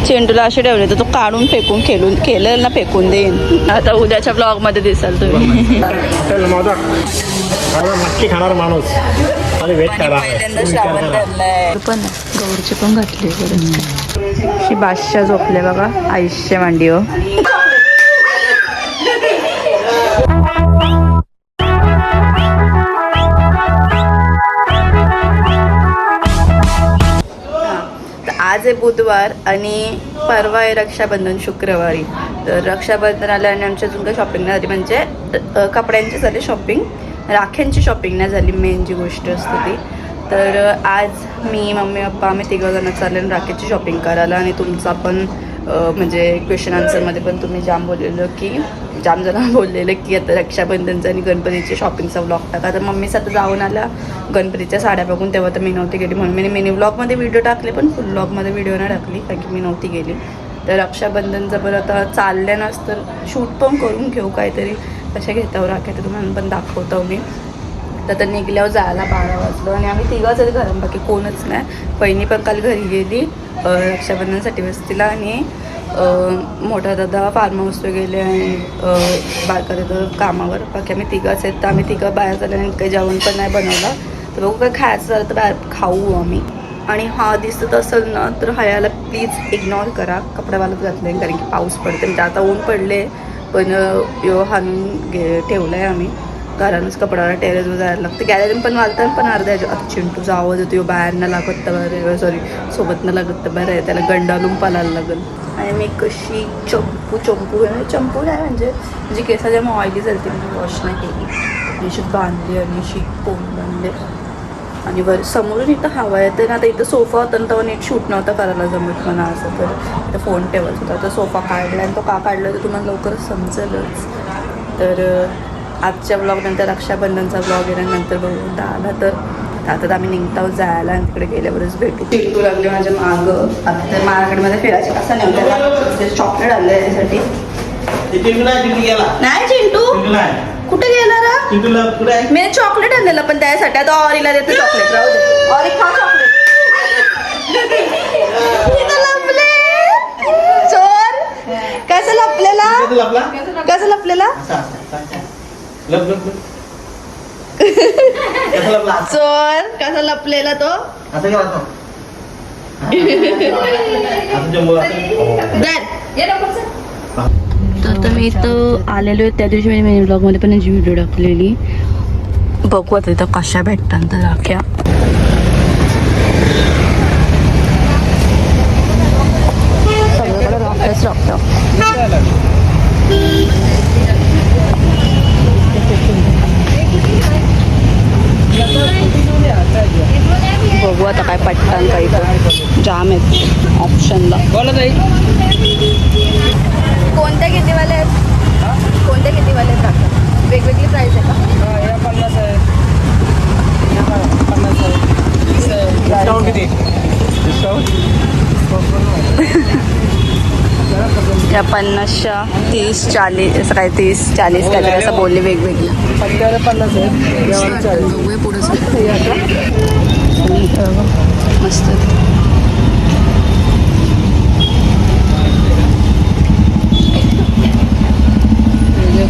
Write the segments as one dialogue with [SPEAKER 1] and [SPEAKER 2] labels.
[SPEAKER 1] चेंडूला असे ठेवले तर तो काढून फेकून केलं ना फेकून देईन. आता उद्याच्या ब्लॉग मध्ये दिसाल तुम्ही.
[SPEAKER 2] नक्की खाणार माणूस वेट करा.
[SPEAKER 1] पण गौरची पण घातली ही बादशाह झोपले बघा आयुष्य मांडी हो. आज आहे बुधवार आणि परवा आहे रक्षाबंधन शुक्रवारी. तर रक्षाबंधन आलं आणि आमच्या अजून काही शॉपिंग नाही झाली, म्हणजे कपड्यांची झाली शॉपिंग, राख्यांची शॉपिंग नाही झाली मेन जी गोष्ट असते ती. तर आज मी मम्मी पप्पा आम्ही तिघंजणं चालले राखीची शॉपिंग करायला. आणि तुमचा पण म्हणजे क्वेश्चन आन्सरमध्ये पण तुम्ही जाम जण बोललेलं की आता रक्षाबंधनचं आणि गणपतीची शॉपिंगचा व्लॉग टाका. तर मम्मीच आता जाऊन आला गणपतीच्या साड्या बघून, तेव्हा तर मी नव्हती गेली म्हणून मी मिनी व्लॉगमध्ये व्हिडिओ टाकले, पण फुल व्लॉगमध्ये व्हिडिओ नाही टाकली कारण की मी नव्हती गेली. तर रक्षाबंधनचं बरं आता चालल्यानंच तर शूट पण करून घेऊ काहीतरी, कशा घेतावर राख्या तर तुम्हाला पण दाखवतो मी. तर निघल्यावर जायला 12 वाजलं आणि आम्ही तिघंच आहे घरात, बाकी कोणच नाही. बहिणी पण काल घरी गेली रक्षाबंधनसाठी वस्तीला आणि मोठा दादा फार्म हाऊसवर गेले आणि बारका दादा कामावर. बाकी आम्ही तिघंच आहेत. तर आम्ही तिघं बाहेर झाल्याने काही जेवण पण नाही बनवलं. तर बघू काय खायचं झालं तर बाहेर खाऊ आम्ही. आणि हा दिसत असेल ना तर हयाला प्लीज इग्नोर करा, कपड्यावालाच घातलं कारण की पाऊस पडते. म्हणजे आता ऊन पडले पण हाणून ठेवलं आहे आम्ही घरानंच कपड्याला. टेरेसवर जायला लागतं, गॅलरीन पण वालतात पण अर्ध्या चिंटूचा आवाज येतो बाहेर न लागत तर बरं, सॉरी सोबत न लागत तर बरं आहे, त्याला गंडालून पालायला लागेल. आणि मी कशी चंपू नाही म्हणजे केसा जेव्हा ऑइली झाली मी वॉश नाही केली, अशी बांधली आणि अशी कोण बांधले. आणि वर समोरून इथं हवा आहे तर आता इथं सोफा होता ना तेव्हा नीट शूट नव्हता करायला जमत म्हणा, असं तर इथं फोन ठेवायचा होता. तर सोफा काढला आणि तो का काढला तर तुम्हाला लवकरच समजेलच. तर आजच्या ब्लॉगनंतर रक्षाबंधनचा ब्लॉग येण्यानंतर बघून आला. तर आता आम्ही निघताव जायला आणि तिकडे गेल्यावरच भेटू. चिंटू लागले माझ्या मागं. आता तर माझ्याकडे माझ्या फिरायचे कसा नव्हता, चॉकलेट आणलं याच्यासाठी. नाही चिंटू कुठे गेला रा? मी चॉकलेट आणलेलं पण त्यासाठी. आता ऑरीला देते चॉकलेट, राहू दे ऑरी खा चॉकलेट. चोर कसं लपलेला चोर कसा लपलेला तो. तर मी इथं आलेलो आहे त्या दिवशी मी ब्लॉगमध्ये पण याची व्हिडिओ टाकलेली. बघू आता इथं कशा भेटतात तर राख्या. सगळ्याकडे राख्याच राखतो. बघू आता काय पटकन काही तर जाम आहेत ऑप्शनला. कोणत्या कितीवाले आहेत? कोणत्या कितीवाले आहेत राख्या? वेगवेगळी प्राईस आहे का?
[SPEAKER 2] या 50 आहे, या 50 आहे. डिस्काउंट किती? डिस्काउंट
[SPEAKER 1] या 50च्या 30 40 असं काय 30 40 काय असं बोलले वेगवेगळे.
[SPEAKER 2] 50 आहे.
[SPEAKER 1] बघूया पुढं मस्त.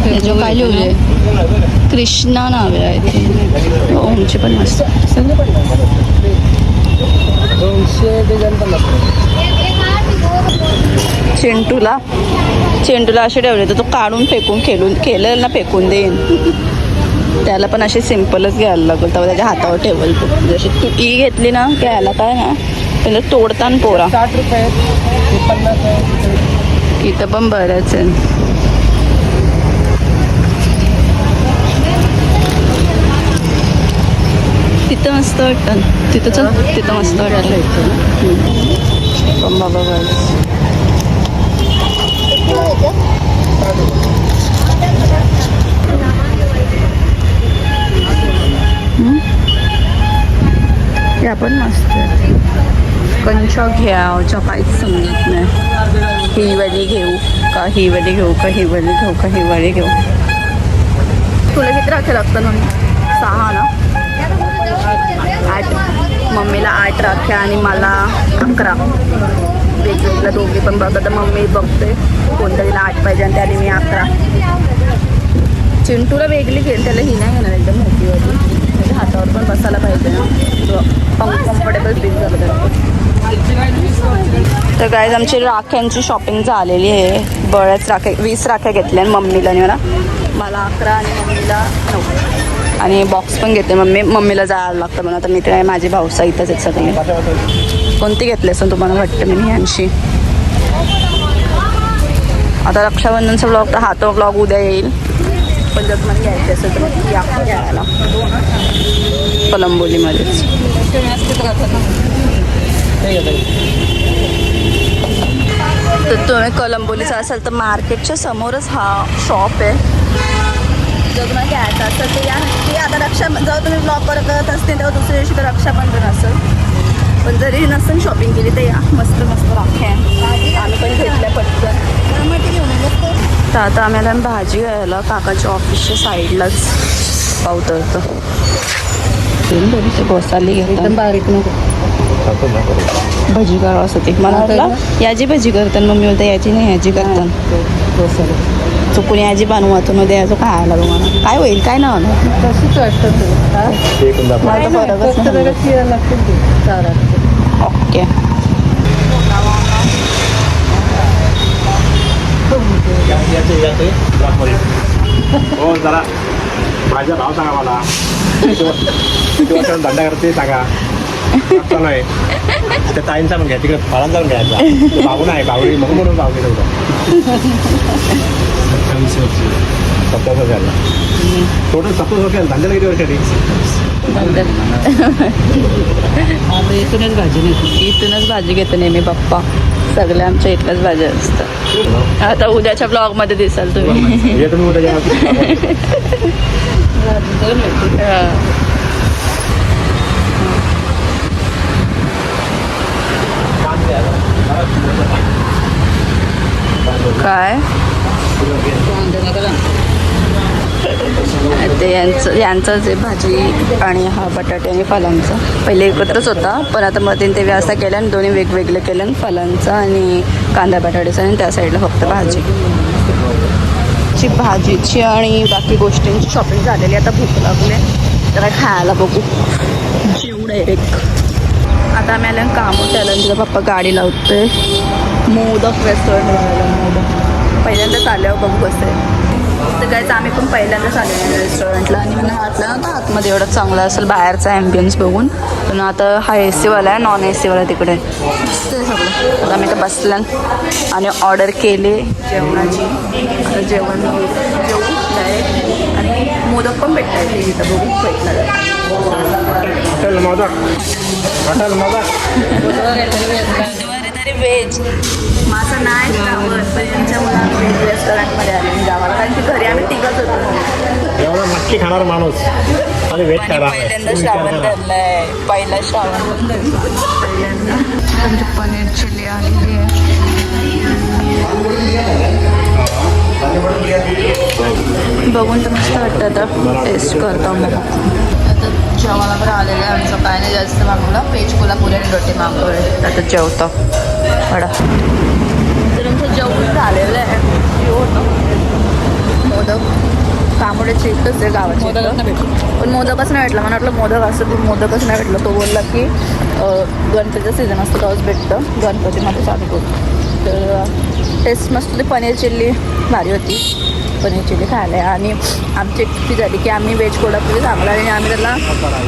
[SPEAKER 1] त्याच्यावर काय लिहिलंय? कृष्णा नाव आहे. ओमची पण मस्त.
[SPEAKER 2] 200 डिझाईन 50.
[SPEAKER 1] चेंडूला असे ठेवले तर तो काढून फेकून केलं ना फेकून देईन. त्याला पण असे सिम्पलच घ्यायला लागेल तेव्हा त्याच्या हातावर ठेवल. तू जशी तू घेतली ना घ्यायला काय ना त्याला तोडताना पोरा.
[SPEAKER 2] 60 रुपये 50 आहे.
[SPEAKER 1] इथं पण बरंच आहे. तिथं मस्त वाटतं. तिथं मस्त वाटतं पण बाबा बस. या पण मस्त आहे. कंचा घ्यावच्या काहीच समजत नाही. ही वाली घेऊ का ही वाली घेऊ का ही वाली घेऊ का ही वाली घेऊ. तुला किती राखे लागतं म्हणून? 6 ना? 8. मम्मीला 8 राख्या आणि मला 11. वेगवेगळ्या दोघे पण बघत. तर मम्मी बघते कोणतरीला 8 पाहिजे आणि त्याने मी 11. चिंटूला वेगळी घेईल, त्याला ही नाही घेणार एकदम मोठीवाली. म्हणजे हातावर पण बसायला पाहिजे ना, कम्फर्टेबल फील झालं त्याला. तर गाईज आमची राख्यांची शॉपिंग झालेली आहे. बऱ्याच राख्या 20 राख्या घेतल्या आणि मम्मीला आणि मला 11 आणि मम्मीला 9. आणि बॉक्स पण घेतले. मम्मीला जायला लागतं म्हणून. आता मी ते माझी भाऊसा इथंच आहेत सगळे. कोणती घेतली असं तुम्हाला वाटतं मी यांशी? आता रक्षाबंधनचा ब्लॉग तर हा तो ब्लॉग उद्या येईल. पण जर मला घ्यायचं असेल तर मग या घ्यायला कलंबोलीमध्येच. तर तुम्ही कलंबोलीचा असाल तर मार्केटच्या समोरच हा शॉप आहे. जर तुम्हाला घ्यायचं असेल तर या नक्की. आता जेव्हा तुम्ही ब्लॉग करत असते तेव्हा दुसऱ्या दिवशी तर रक्षाबंधन असेल. पण जरी नसेल शॉपिंग केली तर या. मस्त मस्त राख्या आम्ही पण घेतल्या पटकन. तर आता आम्हाला भाजी घ्यायला काकाच्या ऑफिसच्या साईडलाच पावतं. घोसाली एकदम बारीक नको भजी करावं असं ते. मला वाटलं याची भजी करतात. मम्मी बोलते याची नाही याची करतात. चुकून याची बनवातून उद्या याचं खायला तुम्हाला काय होईल काय ना
[SPEAKER 2] तशीच वाटतं.
[SPEAKER 1] ओके.
[SPEAKER 3] हो जरा माझा भाव सांगा मला. धंदा करते सांगा. चालू आहे त्या ताईंचा पण घ्या. तिकडे फळांचा पण घ्यायचा. भाऊ नाही भाऊ म्हणून भाव घेतो. 27 वर्षाला टोटल 27 वर्षाला. धंद्याला किती वर्षाची?
[SPEAKER 1] इथूनच भाजी घेतो नेहमी पप्पा. सगळ्या आमच्या इथल्याच भाजी असतात. आता उद्याच्या ब्लॉगमध्ये दिसाल तुम्ही. काय ते यांचं जे भाजी आणि हा बटाटे आणि फलांचा पहिले एकत्रच होता. पण आता मध्ये ते व्यवस्था केल्या आणि दोन्ही वेगवेगळे केल्या. फलांचा आणि कांदा बटाट्याचा आणि त्या साईडला फक्त भाजीची आणि बाकी गोष्टींची शॉपिंग झालेली. आता भूक लागले तर काय खायला बघू. जेवू डायरेक्ट. आता आम्ही आल्या कामं त्याला तिचा पप्पा गाडी लावतोय. मोदक रेस्टॉरंट मोदक पहिल्यांदाच आल्यावर बघू कसं आहे. तर कायच आम्ही पण पहिल्यांदाच आलेलो रेस्टॉरंटला. आणि मला वाटलं ना तर आतमध्ये एवढं चांगलं असेल बाहेरचा ॲम्बियन्स बघून. पण आता हा AC वाला आहे, नॉन AC वाला तिकडे ते सगळं. आता आम्ही तर बसल्यान आणि ऑर्डर केले जेवणाची. आता जेवण जेवू डायरेक्ट. आणि मोदक पण भेटता येते तिथं बघू भेटणार.
[SPEAKER 3] हॉटेल मोदक
[SPEAKER 1] तरी व्हेज माझं नाही श्रावण. पण यांच्या मुला व्हेज रेस्टॉरंटमध्ये आले मी गावाला. कारण की घरी आम्ही तिघच होतो.
[SPEAKER 3] एवढा नक्की खाणार माणूस आणि वेट करा.
[SPEAKER 1] पहिल्यांदा श्रावण धरलाय. पहिला श्रावण पहिल्यांदा. आमची पनीर चिली आलेली आहे. बघून तर मस्त वाटतं. आता टेस्ट करतो मग. आता जेवायला बरं आलेलं आहे. आमचं काय नाही जास्त मागवलं. पेज कोल्हापुरी आणि रोटी मागवले. आता जेवतो बडा. तर आमचं जेवण झालेलं आहे. मोदक तांबड्याचे इथंच आहे गावाचे. पण मोदकच नाही भेटला. मला वाटलं मोदक असं तू मोदकच नाही भेटलं. तो बोलला की गणपतीचं सीझन असतं तेव्हाच भेटतं. गणपतीमध्ये चालू होतं. तर टेस्ट मस्त होती. पनीर चिल्ली भारी होती. पनीर चिल्ली खायला. आणि आमची चुकी झाली की आम्ही व्हेज कोल्हापुरी सांगला आणि आम्ही त्याला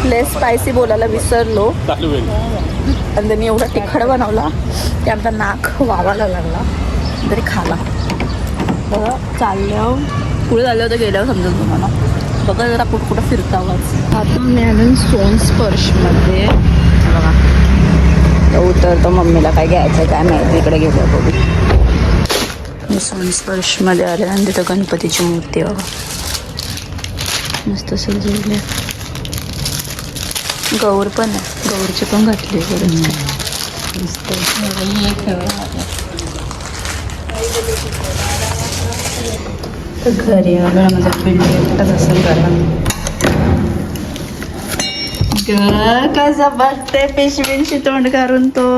[SPEAKER 1] लेस स्पायसी बोलायला विसरलो. आणि त्यांनी एवढा तिखट बनवला की आमचा नाक वावायला लागला. तरी खाला. बघा चालल्यावर पुढे झालं होतं गेल्यावर समजेल तुम्हाला. बघा जरा कुठं फिरतावंच. आता मी अजून सोन स्पर्शमध्ये बघा तर उतरतो. मम्मीला काय घ्यायचं काय माहिती. इकडे गेलं बघू. सोन स्पर्शमध्ये आले आणि तिथं गणपतीची मूर्ती बघा मस्त सजवली. गौर पण आहे. गौरची पण घातली मस्त. तर घरी आलं माझा पिंडी एकटाच असेल कसा बसते पिशवींशी तोंड करून तो.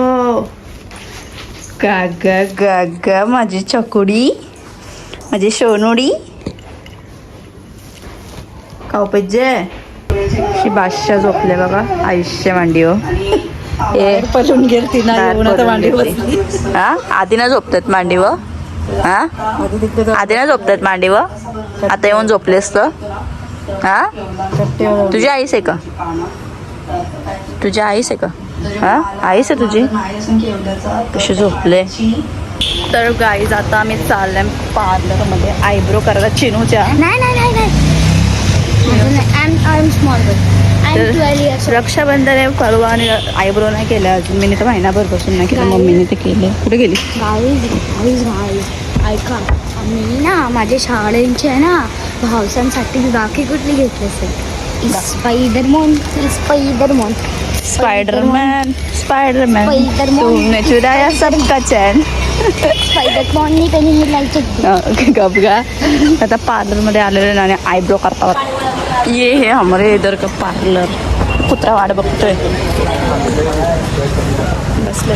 [SPEAKER 1] गा माझी चकुडी, माझी सोनुडी खाऊ पाहिजे. बादशा झोपले बघा आयुष्य मांडीवर.
[SPEAKER 4] पळून गेलती ना येऊन आता मांडी बसली.
[SPEAKER 1] हा आधी ना झोपतात मांडीवर. हा आधी ना झोपतात मांडीवर, आता येऊन झोपलेस तर. हा तुझी आईस आहे का? तुझी आईस आहे का? हा आईस आहे तुझी? कशी झोपले. तर गाईज आता आम्ही चाललोय पार्लरमध्ये आयब्रो करायला चिनूच्या. तर रक्षाबंधन आहे परवा आणि आयब्रो नाही केल्या अजून. मी तर महिनाभर बसून नाही केलं, मम्मीने ते केले. कुठे गेली?
[SPEAKER 5] ऐका आम्ही ना माझ्या शाळेंचे आहे ना भावसांसाठी राखी कुठली घेतली असेल? स्पायडरमॅन.
[SPEAKER 1] Spiderman Spiderman
[SPEAKER 5] Spiderman.
[SPEAKER 1] तुमने चुराया सबका चैन.
[SPEAKER 5] स्पायडरमॅननी त्यांनी ही लाईट
[SPEAKER 1] गप गा. आता पार्लरमध्ये आलेले ना आणि आयब्रो करतात. ये हे हमारे इधर का पार्लर. कुत्रा वाट बघतोय. बसले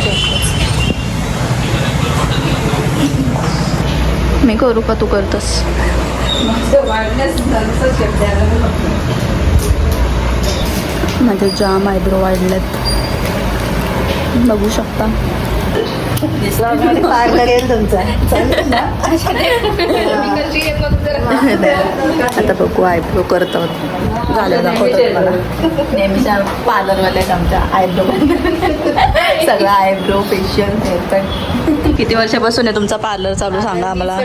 [SPEAKER 1] मी करू का तू करतोस? माझे जाम आयब्रो वाढलेत बघू शकता. आता बघू आयब्रो करतात. झालं दाखवतात मला. नेहमीच्या पार्लरवाल्या आमच्या आयब्रो सगळं आयब्रो फेशियल हेअरकट. किती वर्षापासून आहे तुमचा पार्लर चालू सांगा आम्हाला?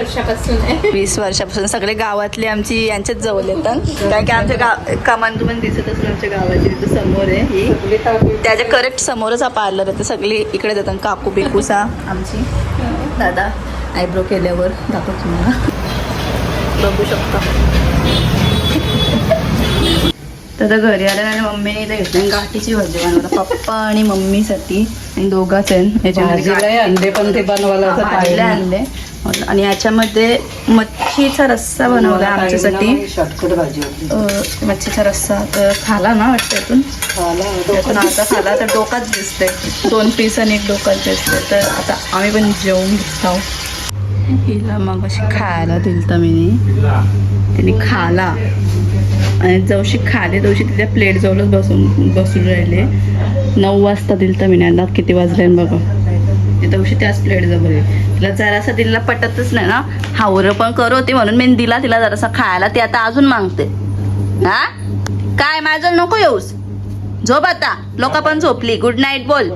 [SPEAKER 1] 20 वर्षापासून. सगळे गावातले आमची यांच्याच जवळ येतात. कारण की आमच्या कमान तुम्हाला दिसत असून आमच्या गावाची तिथं समोर आहे ही. त्याच्या करेक्ट समोरच हा पार्लर आहे. तर सगळी इकडे जातात. काकू बिकूसा आमची. दादा आयब्रो केल्यावर दाखव तुम्हाला बघू शकता. तर घरी आल्या आणि मम्मीने इथे घेतलं गाठीची भाजी बनवला. पप्पा आणि मम्मीसाठी आणि दोघाच आहे. याच्यामध्ये
[SPEAKER 4] अंडे पण ते बनवायला
[SPEAKER 1] आणले आणि याच्यामध्ये मच्छीचा रस्सा बनवला आमच्यासाठी.
[SPEAKER 4] शॉर्टकट भाजी होती.
[SPEAKER 1] मच्छीचा रस्सा तर खाला ना वाटतं यातून. त्यातून आता खाला तर डोकाच दिसते. 2 पीस आणि 1 डोकाच दिसते. तर आता आम्ही पण जेवून घेतो. हिला मग अशी खायला दिलं तर मी तिने खाला आणि जवशी खाली तवशी तिच्या प्लेट जवळच बसून राहिले. 9 वाजता दिलं तर मी आता किती वाजले बघा. ते तवशी त्याच प्लेट जवळ आहे. तिला जरासा दिला पटतच नाही ना. हावरं पण करू होती म्हणून मी दिला तिला जरासा खायला. ती आता अजून मागते. हा काय माझं नको येऊस. झोप आता. लोक पण झोपली. गुड नाईट बोल.